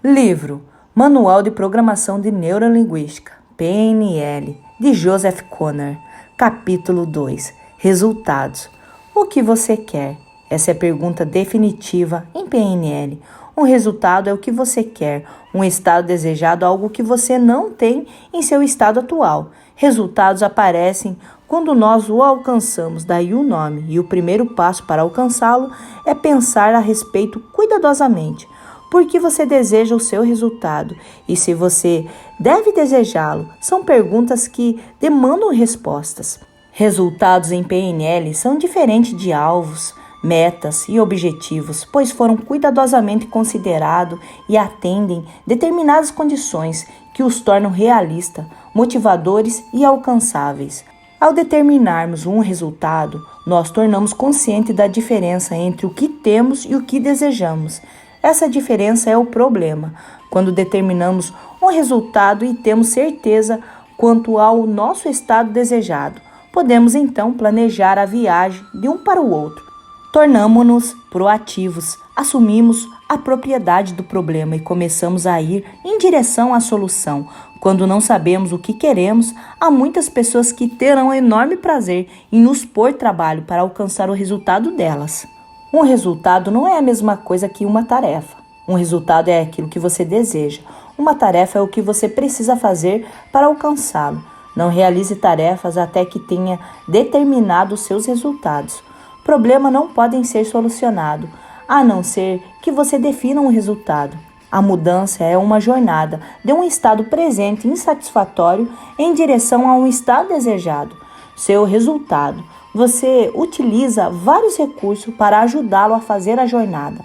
Livro Manual de Programação de Neurolinguística, PNL, de Joseph Conner. Capítulo 2. Resultados. O que você quer? Essa é a pergunta definitiva em PNL. Um resultado é o que você quer, um estado desejado, algo que você não tem em seu estado atual. Resultados aparecem quando nós o alcançamos, daí o nome, e o primeiro passo para alcançá-lo é pensar a respeito cuidadosamente. Por que você deseja o seu resultado e se você deve desejá-lo? São perguntas que demandam respostas. Resultados em PNL são diferentes de alvos, metas e objetivos, pois foram cuidadosamente considerados e atendem determinadas condições que os tornam realistas, motivadores e alcançáveis. Ao determinarmos um resultado, nós tornamos consciente da diferença entre o que temos e o que desejamos. Essa diferença é o problema. Quando determinamos um resultado e temos certeza quanto ao nosso estado desejado, podemos então planejar a viagem de um para o outro. Tornamo-nos proativos, assumimos a propriedade do problema e começamos a ir em direção à solução. Quando não sabemos o que queremos, há muitas pessoas que terão enorme prazer em nos pôr trabalho para alcançar o resultado delas. Um resultado não é a mesma coisa que uma tarefa. Um resultado é aquilo que você deseja. Uma tarefa é o que você precisa fazer para alcançá-lo. Não realize tarefas até que tenha determinado os seus resultados. Problemas não podem ser solucionados, a não ser que você defina um resultado. A mudança é uma jornada de um estado presente insatisfatório em direção a um estado desejado. Seu resultado. Você utiliza vários recursos para ajudá-lo a fazer a jornada.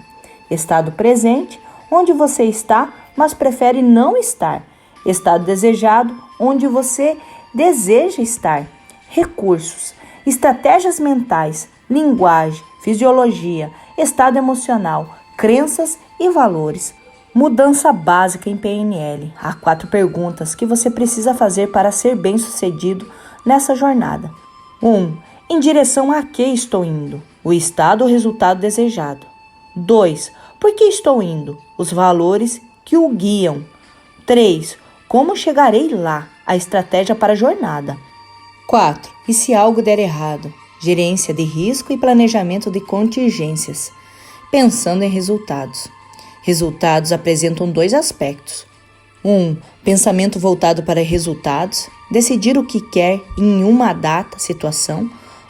Estado presente, onde você está, mas prefere não estar. Estado desejado, onde você deseja estar. Recursos, estratégias mentais, linguagem, fisiologia, estado emocional, crenças e valores. Mudança básica em PNL. Há 4 perguntas que você precisa fazer para ser bem-sucedido nessa jornada. 1. Em direção a que estou indo? O estado ou resultado desejado. 2. Por que estou indo? Os valores que o guiam. 3. Como chegarei lá? A estratégia para a jornada. 4. E se algo der errado? Gerência de risco e planejamento de contingências. Pensando em resultados. Resultados apresentam 2 aspectos. 1. Pensamento voltado para resultados. Decidir o que quer em uma data, situação.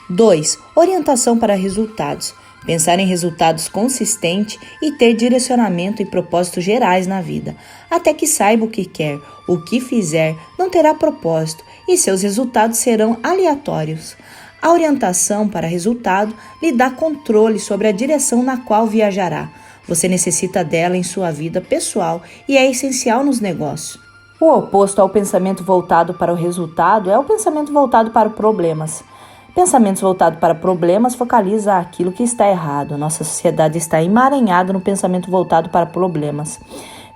2. Orientação para resultados. Pensar em resultados consistentes e ter direcionamento e propósitos gerais na vida. Até que saiba o que quer, o que fizer não terá propósito e seus resultados serão aleatórios. A orientação para resultado lhe dá controle sobre a direção na qual viajará. Você necessita dela em sua vida pessoal e é essencial nos negócios. O oposto ao pensamento voltado para o resultado é o pensamento voltado para os problemas. Pensamentos voltados para problemas focalizam aquilo que está errado. Nossa sociedade está emaranhada no pensamento voltado para problemas.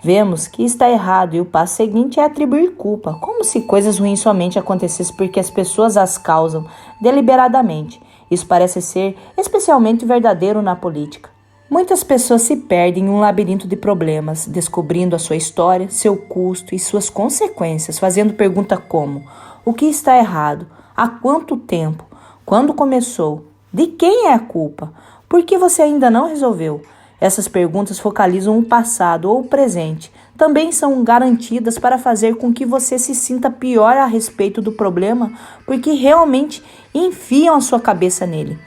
Vemos que está errado e o passo seguinte é atribuir culpa, como se coisas ruins somente acontecessem porque as pessoas as causam deliberadamente. Isso parece ser especialmente verdadeiro na política. Muitas pessoas se perdem em um labirinto de problemas, descobrindo a sua história, seu custo e suas consequências, fazendo perguntas como: o que está errado? Há quanto tempo? Quando começou? De quem é a culpa? Por que você ainda não resolveu? Essas perguntas focalizam o passado ou o presente. Também são garantidas para fazer com que você se sinta pior a respeito do problema, porque realmente enfiam a sua cabeça nele.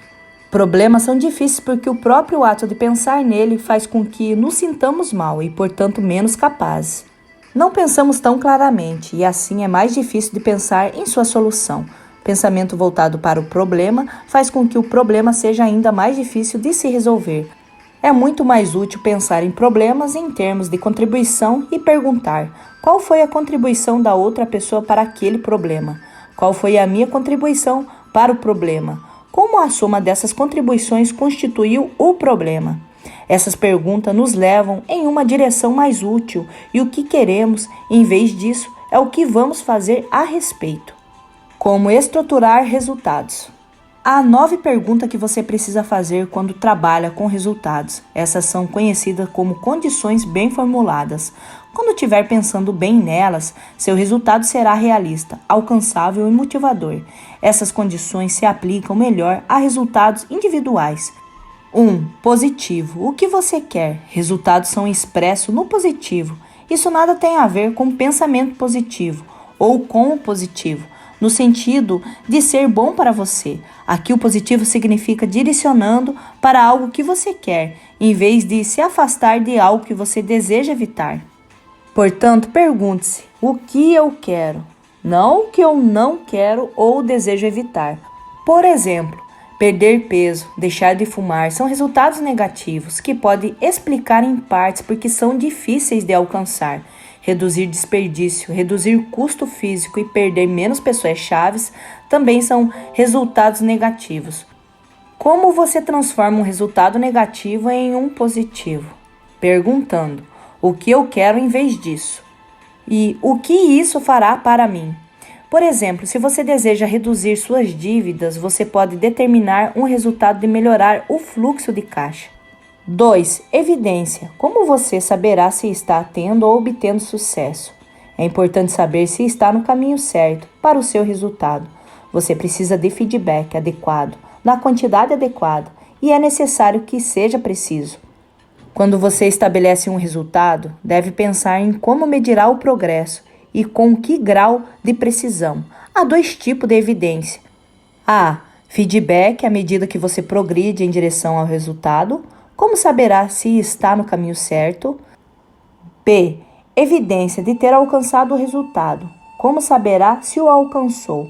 Problemas são difíceis porque o próprio ato de pensar nele faz com que nos sintamos mal e, portanto, menos capazes. Não pensamos tão claramente e assim é mais difícil de pensar em sua solução. Pensamento voltado para o problema faz com que o problema seja ainda mais difícil de se resolver. É muito mais útil pensar em problemas em termos de contribuição e perguntar: qual foi a contribuição da outra pessoa para aquele problema? Qual foi a minha contribuição para o problema? Como a soma dessas contribuições constituiu o problema? Essas perguntas nos levam em uma direção mais útil e o que queremos, em vez disso, é o que vamos fazer a respeito. Como estruturar resultados. Há 9 perguntas que você precisa fazer quando trabalha com resultados. Essas são conhecidas como condições bem formuladas. Quando estiver pensando bem nelas, seu resultado será realista, alcançável e motivador. Essas condições se aplicam melhor a resultados individuais. 1. Positivo. O que você quer? Resultados são expressos no positivo. Isso nada tem a ver com pensamento positivo ou com o positivo, no sentido de ser bom para você. Aqui o positivo significa direcionando para algo que você quer, em vez de se afastar de algo que você deseja evitar. Portanto, pergunte-se: o que eu quero? Não o que eu não quero ou desejo evitar. Por exemplo, perder peso, deixar de fumar são resultados negativos que podem explicar em partes porque são difíceis de alcançar. Reduzir desperdício, reduzir custo físico e perder menos pessoas-chaves também são resultados negativos. Como você transforma um resultado negativo em um positivo? Perguntando: o que eu quero em vez disso? E o que isso fará para mim? Por exemplo, se você deseja reduzir suas dívidas, você pode determinar um resultado de melhorar o fluxo de caixa. 2. Evidência. Como você saberá se está tendo ou obtendo sucesso? É importante saber se está no caminho certo para o seu resultado. Você precisa de feedback adequado, na quantidade adequada, e é necessário que seja preciso. Quando você estabelece um resultado, deve pensar em como medirá o progresso e com que grau de precisão. Há 2 tipos de evidência. A. Feedback à medida que você progride em direção ao resultado. Como saberá se está no caminho certo? B. Evidência de ter alcançado o resultado. Como saberá se o alcançou?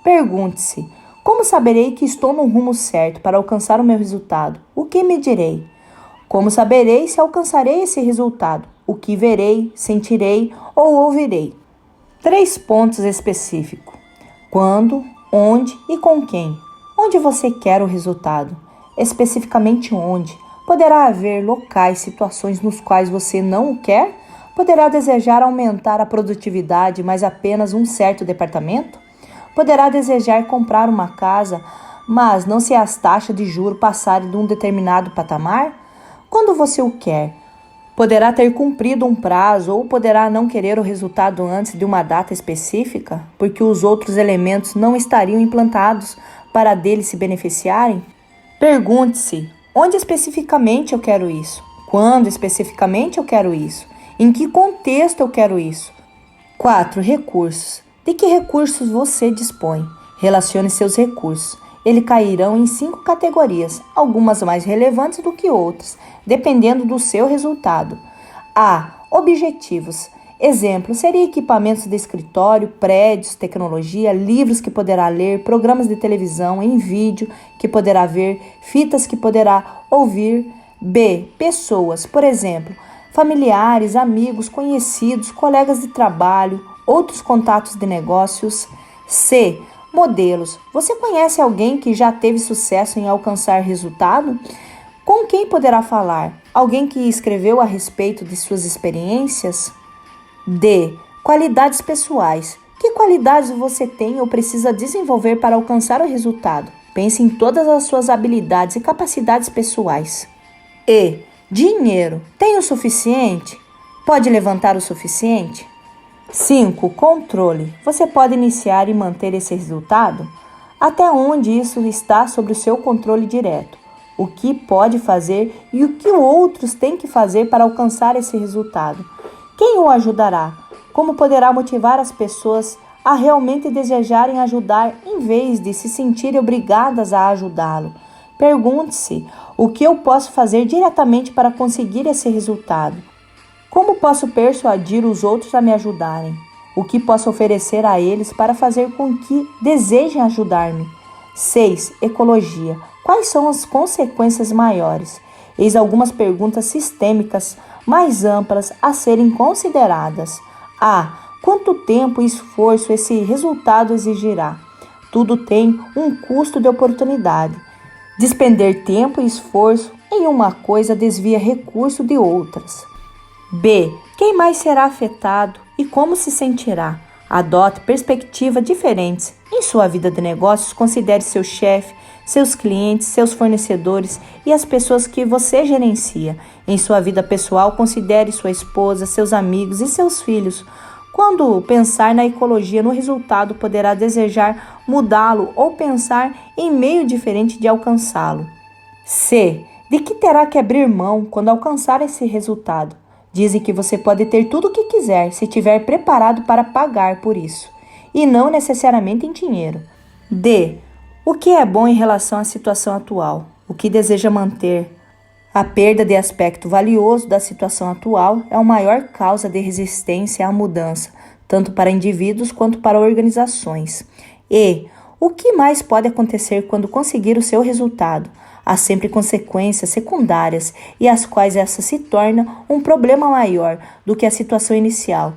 Pergunte-se: como saberei que estou no rumo certo para alcançar o meu resultado? O que medirei? Como saberei se alcançarei esse resultado? O que verei, sentirei ou ouvirei? 3 pontos específicos: quando, onde e com quem. Onde você quer o resultado? Especificamente onde? Poderá haver locais, situações nos quais você não o quer? Poderá desejar aumentar a produtividade, mas apenas um certo departamento? Poderá desejar comprar uma casa, mas não se as taxas de juros passarem de um determinado patamar? Quando você o quer? Poderá ter cumprido um prazo ou poderá não querer o resultado antes de uma data específica, porque os outros elementos não estariam implantados para dele se beneficiarem? Pergunte-se: onde especificamente eu quero isso? Quando especificamente eu quero isso? Em que contexto eu quero isso? 4. Recursos. De que recursos você dispõe? Relacione seus recursos. Eles cairão em 5 categorias, algumas mais relevantes do que outras, dependendo do seu resultado. A. Objetivos. Exemplo, seria equipamentos de escritório, prédios, tecnologia, livros que poderá ler, programas de televisão em vídeo que poderá ver, fitas que poderá ouvir. B. Pessoas, por exemplo, familiares, amigos, conhecidos, colegas de trabalho, outros contatos de negócios. C. Modelos. Você conhece alguém que já teve sucesso em alcançar resultado? Com quem poderá falar? Alguém que escreveu a respeito de suas experiências? D. Qualidades pessoais. Que qualidades você tem ou precisa desenvolver para alcançar o resultado? Pense em todas as suas habilidades e capacidades pessoais. E. Dinheiro. Tem o suficiente? Pode levantar o suficiente? 5. Controle. Você pode iniciar e manter esse resultado? Até onde isso está sob o seu controle direto? O que pode fazer e o que outros têm que fazer para alcançar esse resultado? Quem o ajudará? Como poderá motivar as pessoas a realmente desejarem ajudar em vez de se sentirem obrigadas a ajudá-lo? Pergunte-se: o que eu posso fazer diretamente para conseguir esse resultado? Como posso persuadir os outros a me ajudarem? O que posso oferecer a eles para fazer com que desejem ajudar-me? 6. Ecologia. Quais são as consequências maiores? Eis algumas perguntas sistêmicas mais amplas a serem consideradas. A. Quanto tempo e esforço esse resultado exigirá? Tudo tem um custo de oportunidade. Despender tempo e esforço em uma coisa desvia recurso de outras. B. Quem mais será afetado e como se sentirá? Adote perspectivas diferentes. Em sua vida de negócios, considere seu chefe, seus clientes, seus fornecedores e as pessoas que você gerencia. Em sua vida pessoal, considere sua esposa, seus amigos e seus filhos. Quando pensar na ecologia no resultado, poderá desejar mudá-lo ou pensar em meio diferente de alcançá-lo. C. De que terá que abrir mão quando alcançar esse resultado? Dizem que você pode ter tudo o que quiser se estiver preparado para pagar por isso, e não necessariamente em dinheiro. D. O que é bom em relação à situação atual? O que deseja manter? A perda de aspecto valioso da situação atual é a maior causa de resistência à mudança, tanto para indivíduos quanto para organizações. E. O que mais pode acontecer quando conseguir o seu resultado? Há sempre consequências secundárias e as quais essa se torna um problema maior do que a situação inicial.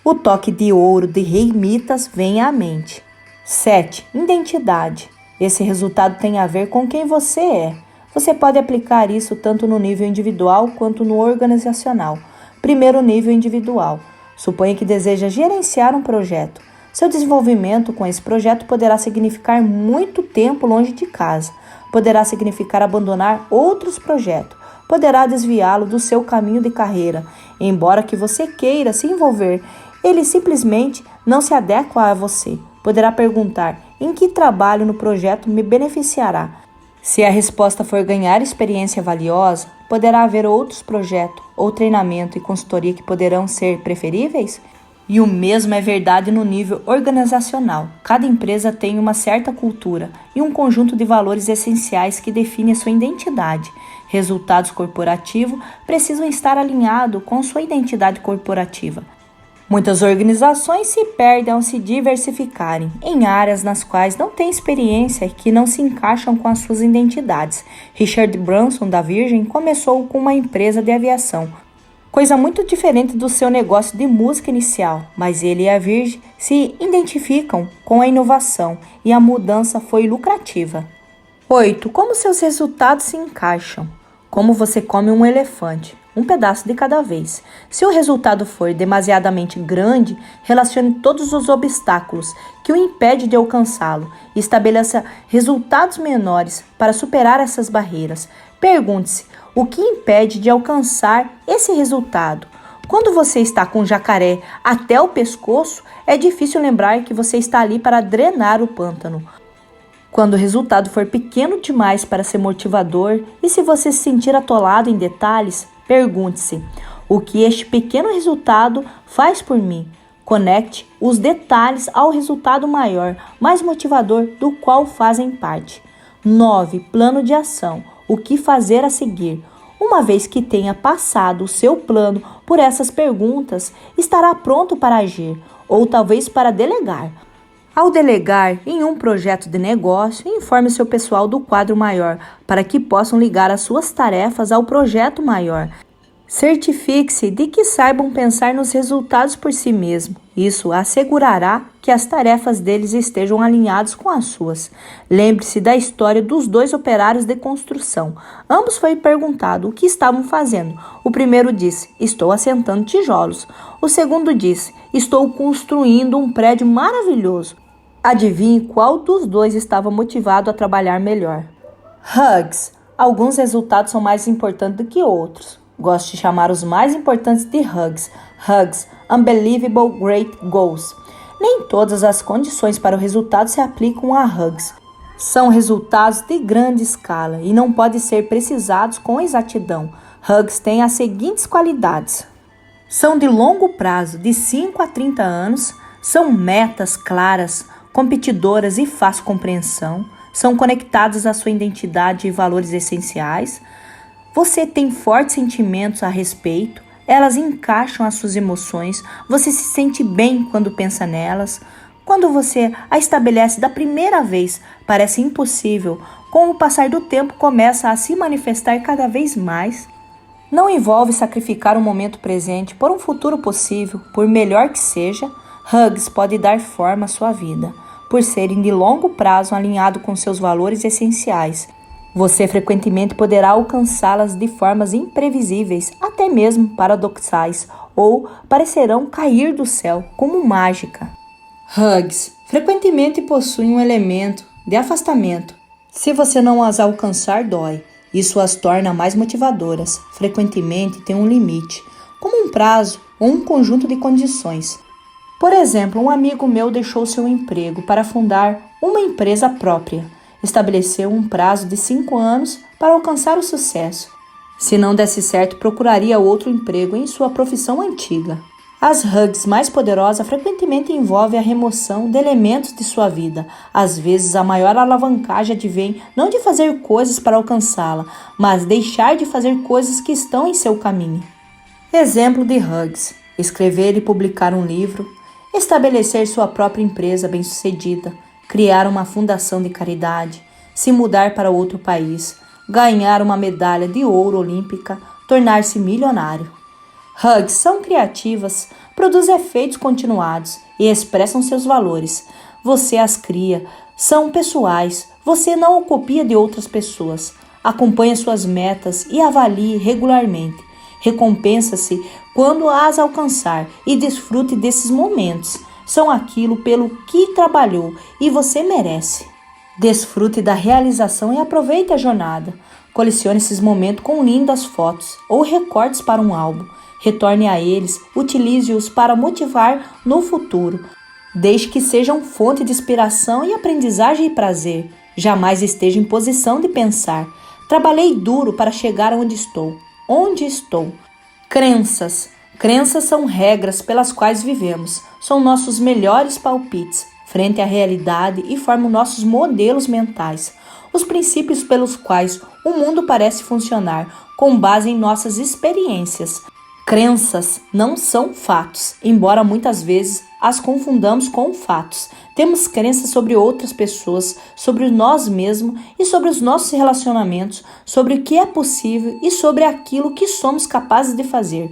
O toque de ouro de Rei Midas vem à mente. 7. Identidade. Esse resultado tem a ver com quem você é. Você pode aplicar isso tanto no nível individual quanto no organizacional. Primeiro, nível individual. Suponha que deseja gerenciar um projeto. Seu desenvolvimento com esse projeto poderá significar muito tempo longe de casa. Poderá significar abandonar outros projetos. Poderá desviá-lo do seu caminho de carreira. Embora que você queira se envolver, ele simplesmente não se adequa a você. Poderá perguntar: em que trabalho no projeto me beneficiará? Se a resposta for ganhar experiência valiosa, poderá haver outros projetos ou treinamento e consultoria que poderão ser preferíveis? E o mesmo é verdade no nível organizacional. Cada empresa tem uma certa cultura e um conjunto de valores essenciais que define a sua identidade. Resultados corporativos precisam estar alinhados com sua identidade corporativa. Muitas organizações se perdem ao se diversificarem em áreas nas quais não têm experiência e que não se encaixam com as suas identidades. Richard Branson, da Virgin, começou com uma empresa de aviação, coisa muito diferente do seu negócio de música inicial, mas ele e a Virgin se identificam com a inovação e a mudança foi lucrativa. 8. Como seus resultados se encaixam? Como você come um elefante? Um pedaço de cada vez. Se o resultado for demasiadamente grande, relacione todos os obstáculos que o impedem de alcançá-lo e estabeleça resultados menores para superar essas barreiras. Pergunte-se: o que impede de alcançar esse resultado? Quando você está com o jacaré até o pescoço, é difícil lembrar que você está ali para drenar o pântano. Quando o resultado for pequeno demais para ser motivador e se você se sentir atolado em detalhes, pergunte-se: o que este pequeno resultado faz por mim? Conecte os detalhes ao resultado maior, mais motivador, do qual fazem parte. 9. Plano de ação. O que fazer a seguir? Uma vez que tenha passado o seu plano por essas perguntas, estará pronto para agir, ou talvez para delegar. Ao delegar em um projeto de negócio, informe seu pessoal do quadro maior, para que possam ligar as suas tarefas ao projeto maior. Certifique-se de que saibam pensar nos resultados por si mesmo. Isso assegurará que as tarefas deles estejam alinhadas com as suas. Lembre-se da história dos dois operários de construção. Ambos foi perguntado o que estavam fazendo. O primeiro disse: estou assentando tijolos. O segundo disse: estou construindo um prédio maravilhoso. Adivinhe qual dos dois estava motivado a trabalhar melhor. Hugs. Alguns resultados são mais importantes do que outros. Gosto de chamar os mais importantes de Hugs. Hugs, Unbelievable Great Goals. Nem todas as condições para o resultado se aplicam a Hugs. São resultados de grande escala e não podem ser precisados com exatidão. Hugs têm as seguintes qualidades: são de longo prazo, de 5 a 30 anos, são metas claras, competidoras e fácil compreensão, são conectadas à sua identidade e valores essenciais. Você tem fortes sentimentos a respeito, elas encaixam as suas emoções, você se sente bem quando pensa nelas. Quando você a estabelece da primeira vez, parece impossível. Com o passar do tempo, começa a se manifestar cada vez mais. Não envolve sacrificar um momento presente por um futuro possível, por melhor que seja. Hugs pode dar forma à sua vida, por serem de longo prazo alinhado com seus valores essenciais. Você frequentemente poderá alcançá-las de formas imprevisíveis, até mesmo paradoxais, ou parecerão cair do céu como mágica. Hugs frequentemente possuem um elemento de afastamento. Se você não as alcançar, dói. Isso as torna mais motivadoras. Frequentemente tem um limite, como um prazo ou um conjunto de condições. Por exemplo, um amigo meu deixou seu emprego para fundar uma empresa própria. Estabeleceu um prazo de 5 anos para alcançar o sucesso. Se não desse certo, procuraria outro emprego em sua profissão antiga. As hugs mais poderosas frequentemente envolvem a remoção de elementos de sua vida. Às vezes, a maior alavancagem advém não de fazer coisas para alcançá-la, mas deixar de fazer coisas que estão em seu caminho. Exemplo de hugs: escrever e publicar um livro, estabelecer sua própria empresa bem-sucedida, criar uma fundação de caridade, se mudar para outro país, ganhar uma medalha de ouro olímpica, tornar-se milionário. Hugs são criativas, produzem efeitos continuados e expressam seus valores. Você as cria, são pessoais, você não o copia de outras pessoas. Acompanhe suas metas e avalie regularmente. Recompensa-se quando as alcançar e desfrute desses momentos. São aquilo pelo que trabalhou e você merece. Desfrute da realização e aproveite a jornada. Colecione esses momentos com lindas fotos ou recortes para um álbum. Retorne a eles, utilize-os para motivar no futuro. Deixe que sejam fonte de inspiração e aprendizagem e prazer. Jamais esteja em posição de pensar: trabalhei duro para chegar onde estou. Onde estou? Crenças. Crenças são regras pelas quais vivemos. São nossos melhores palpites frente à realidade e formam nossos modelos mentais. Os princípios pelos quais o mundo parece funcionar com base em nossas experiências. Crenças não são fatos, embora muitas vezes as confundamos com fatos. Temos crenças sobre outras pessoas, sobre nós mesmos e sobre os nossos relacionamentos, sobre o que é possível e sobre aquilo que somos capazes de fazer.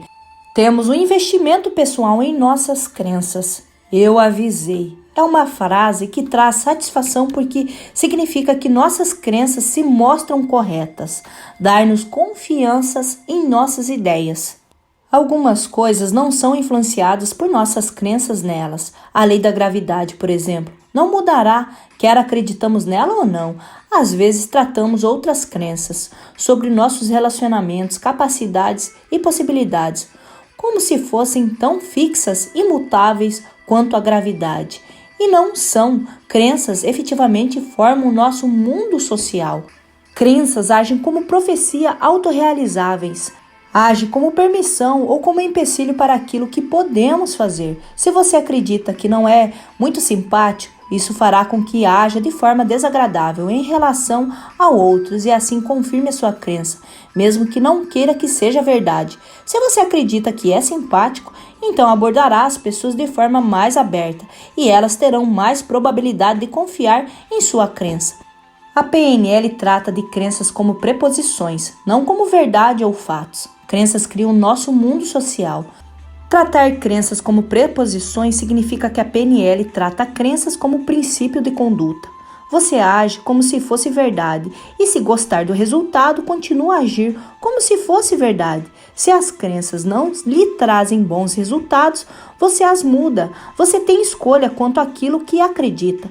Temos um investimento pessoal em nossas crenças. Eu avisei. É uma frase que traz satisfação porque significa que nossas crenças se mostram corretas, dar-nos confianças em nossas ideias. Algumas coisas não são influenciadas por nossas crenças nelas. A lei da gravidade, por exemplo, não mudará, quer acreditamos nela ou não. Às vezes tratamos outras crenças sobre nossos relacionamentos, capacidades e possibilidades, como se fossem tão fixas e imutáveis quanto a gravidade. E não são. Crenças efetivamente formam o nosso mundo social. Crenças agem como profecia autorrealizáveis. Age como permissão ou como empecilho para aquilo que podemos fazer. Se você acredita que não é muito simpático, isso fará com que haja de forma desagradável em relação a outros e assim confirme a sua crença, mesmo que não queira que seja verdade. Se você acredita que é simpático, então abordará as pessoas de forma mais aberta e elas terão mais probabilidade de confiar em sua crença. A PNL trata de crenças como preposições, não como verdade ou fatos. Crenças criam nosso mundo social. Tratar crenças como preposições significa que a PNL trata crenças como princípio de conduta. Você age como se fosse verdade e, se gostar do resultado, continua a agir como se fosse verdade. Se as crenças não lhe trazem bons resultados, você as muda. Você tem escolha quanto àquilo que acredita.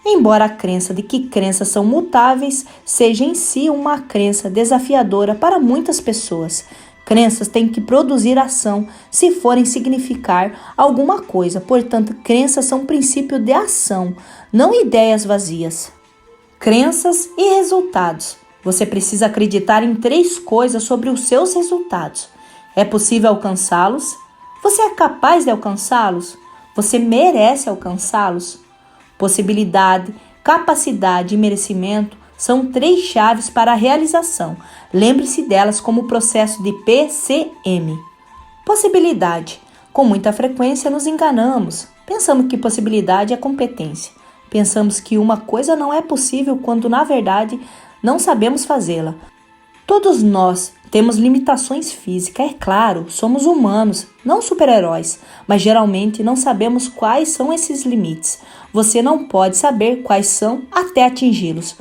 Embora a crença de que crenças são mutáveis seja em si uma crença desafiadora para muitas pessoas, crenças têm que produzir ação se forem significar alguma coisa. Portanto, crenças são princípio de ação, não ideias vazias. Crenças e resultados. Você precisa acreditar em 3 coisas sobre os seus resultados. É possível alcançá-los? Você é capaz de alcançá-los? Você merece alcançá-los? Possibilidade, capacidade e merecimento são 3 chaves para a realização. Lembre-se delas como o processo de PCM. Possibilidade. Com muita frequência nos enganamos. Pensamos que possibilidade é competência. Pensamos que uma coisa não é possível quando, na verdade, não sabemos fazê-la. Todos nós temos limitações físicas, é claro, somos humanos, não super-heróis, mas geralmente não sabemos quais são esses limites. Você não pode saber quais são até atingi-los.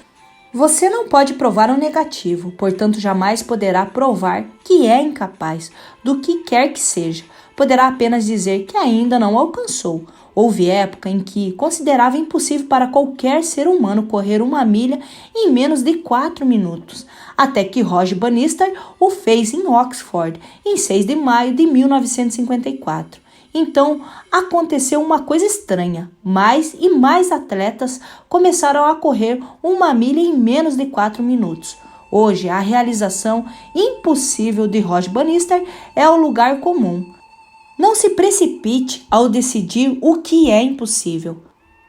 Você não pode provar o negativo, portanto jamais poderá provar que é incapaz do que quer que seja. poderá apenas dizer que ainda não alcançou. Houve época em que considerava impossível para qualquer ser humano correr 1 milha em menos de 4 minutos, até que Roger Bannister o fez em Oxford, em 6 de maio de 1954. Então, aconteceu uma coisa estranha. Mais e mais atletas começaram a correr 1 milha em menos de 4 minutos. Hoje, a realização impossível de Roger Bannister é o lugar comum. Não se precipite ao decidir o que é impossível.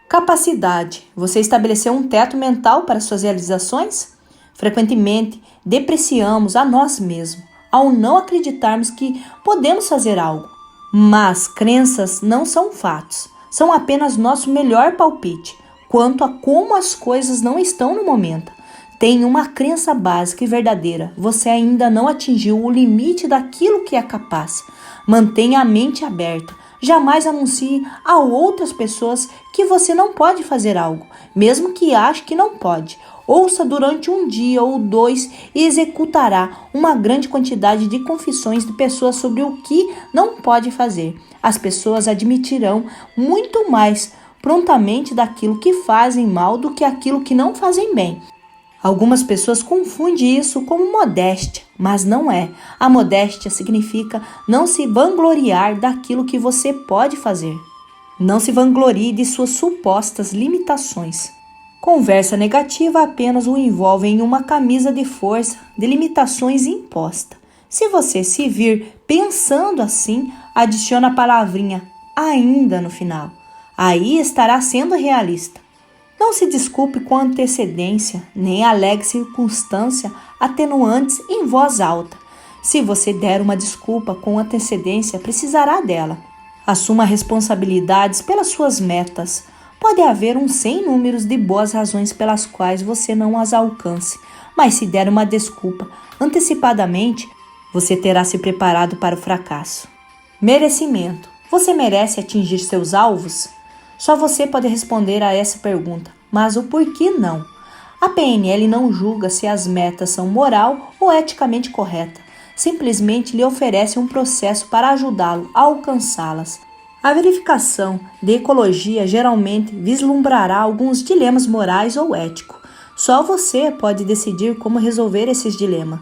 Capacidade. Você estabeleceu um teto mental para suas realizações? Frequentemente, depreciamos a nós mesmos ao não acreditarmos que podemos fazer algo. Mas crenças não são fatos, são apenas nosso melhor palpite quanto a como as coisas não estão no momento. Tenha uma crença básica e verdadeira. Você ainda não atingiu o limite daquilo que é capaz. Mantenha a mente aberta. Jamais anuncie a outras pessoas que você não pode fazer algo, mesmo que ache que não pode. Ouça durante 1 dia ou 2 e executará uma grande quantidade de confissões de pessoas sobre o que não pode fazer. As pessoas admitirão muito mais prontamente daquilo que fazem mal do que aquilo que não fazem bem. Algumas pessoas confundem isso com modéstia, mas não é. A modéstia significa não se vangloriar daquilo que você pode fazer. Não se vanglorie de suas supostas limitações. Conversa negativa apenas o envolve em uma camisa de força de limitações imposta. Se você se vir pensando assim, adicione a palavrinha ainda no final. Aí estará sendo realista. Não se desculpe com antecedência, nem alegue circunstância atenuantes em voz alta. Se você der uma desculpa com antecedência, precisará dela. Assuma responsabilidades pelas suas metas. Pode haver um sem números de boas razões pelas quais você não as alcance, mas se der uma desculpa antecipadamente, você terá se preparado para o fracasso. Merecimento. Você merece atingir seus alvos? Só você pode responder a essa pergunta, mas o porquê não? A PNL não julga se as metas são moral ou eticamente corretas, simplesmente lhe oferece um processo para ajudá-lo a alcançá-las. A verificação de ecologia geralmente vislumbrará alguns dilemas morais ou éticos. Só você pode decidir como resolver esses dilemas.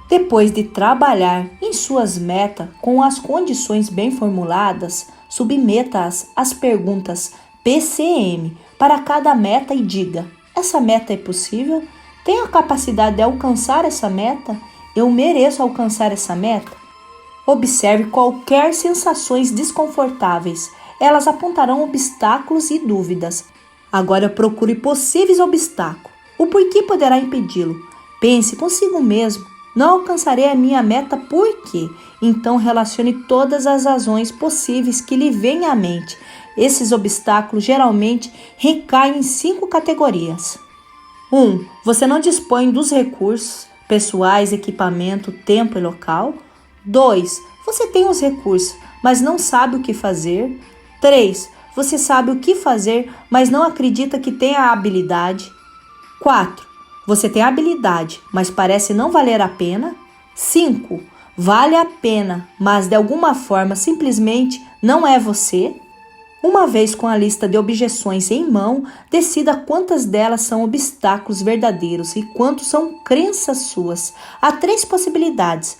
Depois de trabalhar em suas metas com as condições bem formuladas, submeta-as às perguntas PCM para cada meta e diga: essa meta é possível? Tenho a capacidade de alcançar essa meta? Eu mereço alcançar essa meta? Observe qualquer sensações desconfortáveis. Elas apontarão obstáculos e dúvidas. Agora procure possíveis obstáculos. O porquê poderá impedi-lo? Pense consigo mesmo. Não alcançarei a minha meta por quê? Então relacione todas as razões possíveis que lhe venham à mente. Esses obstáculos geralmente recaem em 5 categorias. 1. Você não dispõe dos recursos pessoais, equipamento, tempo e local. 2. Você tem os recursos, mas não sabe o que fazer. 3. Você sabe o que fazer, mas não acredita que tenha a habilidade. 4. Você tem a habilidade, mas parece não valer a pena. 5. Vale a pena, mas de alguma forma simplesmente não é você. Uma vez com a lista de objeções em mão, decida quantas delas são obstáculos verdadeiros e quantos são crenças suas. Há 3 possibilidades.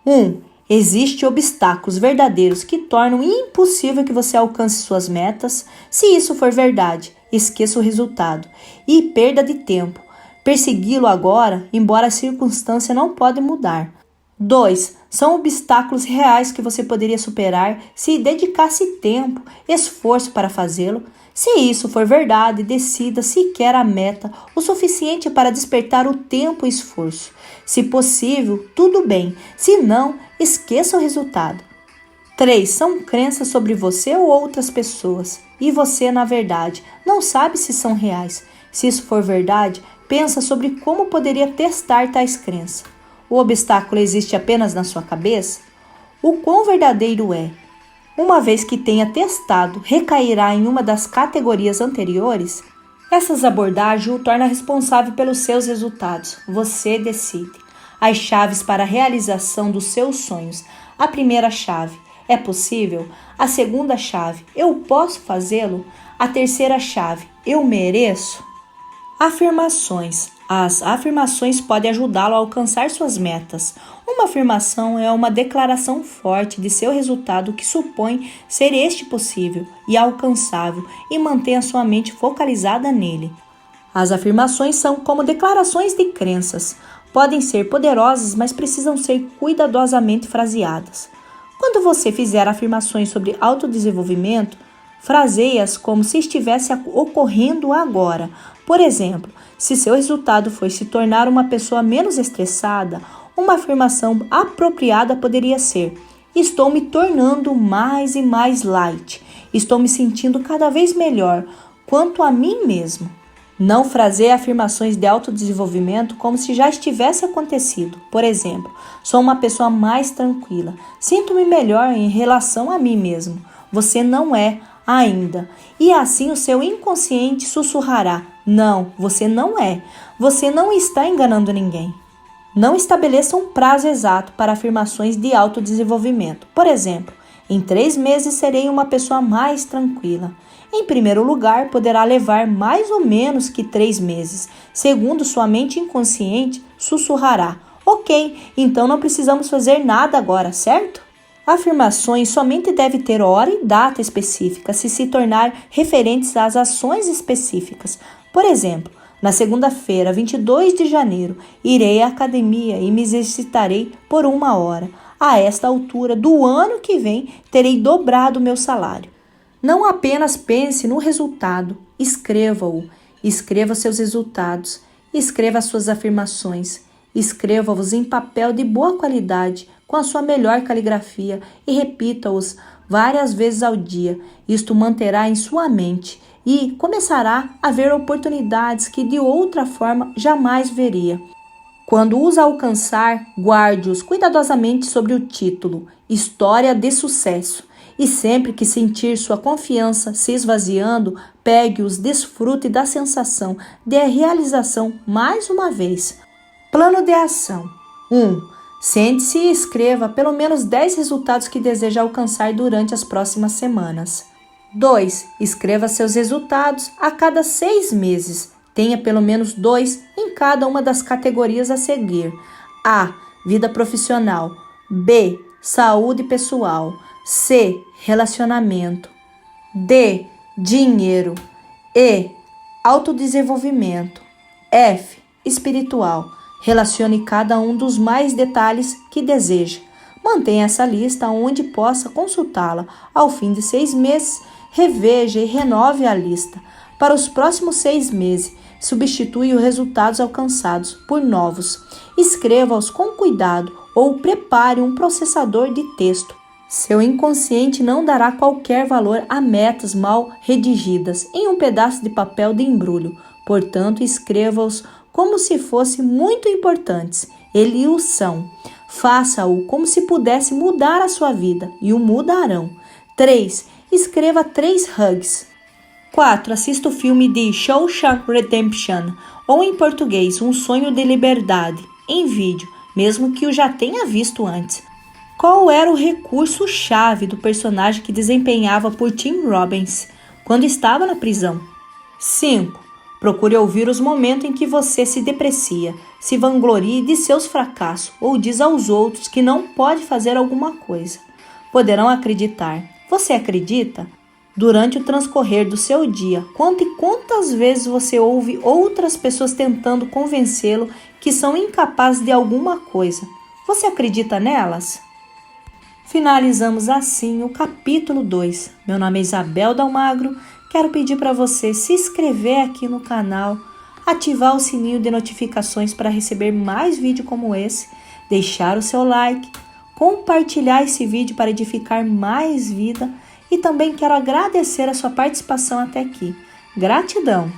1. Existem obstáculos verdadeiros que tornam impossível que você alcance suas metas. Se isso for verdade, esqueça o resultado e perda de tempo. Persegui-lo agora, embora a circunstância não pode mudar. 2. São obstáculos reais que você poderia superar se dedicasse tempo, esforço para fazê-lo. Se isso for verdade, decida se quer a meta o suficiente para despertar o tempo e esforço. Se possível, tudo bem. Se não, esqueça o resultado. 3. São crenças sobre você ou outras pessoas. E você, na verdade, não sabe se são reais. Se isso for verdade, pensa sobre como poderia testar tais crenças. O obstáculo existe apenas na sua cabeça? O quão verdadeiro é? Uma vez que tenha testado, recairá em uma das categorias anteriores? Essas abordagens o tornam responsável pelos seus resultados. Você decide. As chaves para a realização dos seus sonhos. A primeira chave É possível? A segunda chave, eu posso fazê-lo? A terceira chave, eu mereço? Afirmações. As afirmações podem ajudá-lo a alcançar suas metas. Uma afirmação é uma declaração forte de seu resultado que supõe ser este possível e alcançável e mantém a sua mente focalizada nele. As afirmações são como declarações de crenças. Podem ser poderosas, mas precisam ser cuidadosamente fraseadas. Quando você fizer afirmações sobre autodesenvolvimento, fraseie-as como se estivesse ocorrendo agora. Por exemplo, se seu resultado for se tornar uma pessoa menos estressada, uma afirmação apropriada poderia ser: estou me tornando mais e mais light. Estou me sentindo cada vez melhor quanto a mim mesmo. Não fraseie afirmações de autodesenvolvimento como se já estivesse acontecido. Por exemplo, sou uma pessoa mais tranquila. Sinto-me melhor em relação a mim mesmo. Você não é ainda. E assim o seu inconsciente sussurrará: não, você não é. Você não está enganando ninguém. Não estabeleça um prazo exato para afirmações de autodesenvolvimento. Por exemplo, em 3 meses serei uma pessoa mais tranquila. Em primeiro lugar, poderá levar mais ou menos que 3 meses. Segundo, sua mente inconsciente sussurrará: ok, então não precisamos fazer nada agora, certo? Afirmações somente devem ter hora e data específica se tornar referentes às ações específicas. Por exemplo, na segunda-feira, 22 de janeiro, irei à academia e me exercitarei por 1 hora. A esta altura do ano que vem, terei dobrado meu salário. Não apenas pense no resultado, escreva-o. Escreva seus resultados, escreva suas afirmações, escreva-os em papel de boa qualidade, com a sua melhor caligrafia e repita-os várias vezes ao dia. Isto manterá em sua mente e começará a ver oportunidades que de outra forma jamais veria. Quando os alcançar, guarde-os cuidadosamente sobre o título História de Sucesso. E sempre que sentir sua confiança se esvaziando, pegue-os, desfrute da sensação de realização mais uma vez. Plano de ação. 1. Sente-se e escreva pelo menos 10 resultados que deseja alcançar durante as próximas semanas. 2. Escreva seus resultados a cada 6 meses. Tenha pelo menos 2 em cada uma das categorias a seguir. A. Vida profissional. B. Saúde pessoal. C. Relacionamento. D. Dinheiro. E. Autodesenvolvimento. F. Espiritual. Relacione cada um dos mais detalhes que deseja. Mantenha essa lista onde possa consultá-la. Ao fim de 6 meses, reveja e renove a lista. Para os próximos 6 meses, substitui os resultados alcançados por novos. Escreva-os com cuidado ou prepare um processador de texto. Seu inconsciente não dará qualquer valor a metas mal redigidas em um pedaço de papel de embrulho. Portanto, escreva-os como se fossem muito importantes. Eles o são. Faça-o como se pudesse mudar a sua vida e o mudarão. 3. Escreva 3 hugs. 4. Assista o filme de Shawshank Redemption, ou em português, Um Sonho de Liberdade, em vídeo, mesmo que o já tenha visto antes. Qual era o recurso-chave do personagem que desempenhava por Tim Robbins quando estava na prisão? 5. Procure ouvir os momentos em que você se deprecia, se vanglorie de seus fracassos ou diz aos outros que não pode fazer alguma coisa. Poderão acreditar. Você acredita? Durante o transcorrer do seu dia, quantas vezes você ouve outras pessoas tentando convencê-lo que são incapazes de alguma coisa? Você acredita nelas? Finalizamos assim o capítulo 2. Meu nome é Isabel Dalmagro. Quero pedir para você se inscrever aqui no canal, ativar o sininho de notificações para receber mais vídeos como esse, deixar o seu like, compartilhar esse vídeo para edificar mais vida e também quero agradecer a sua participação até aqui. Gratidão!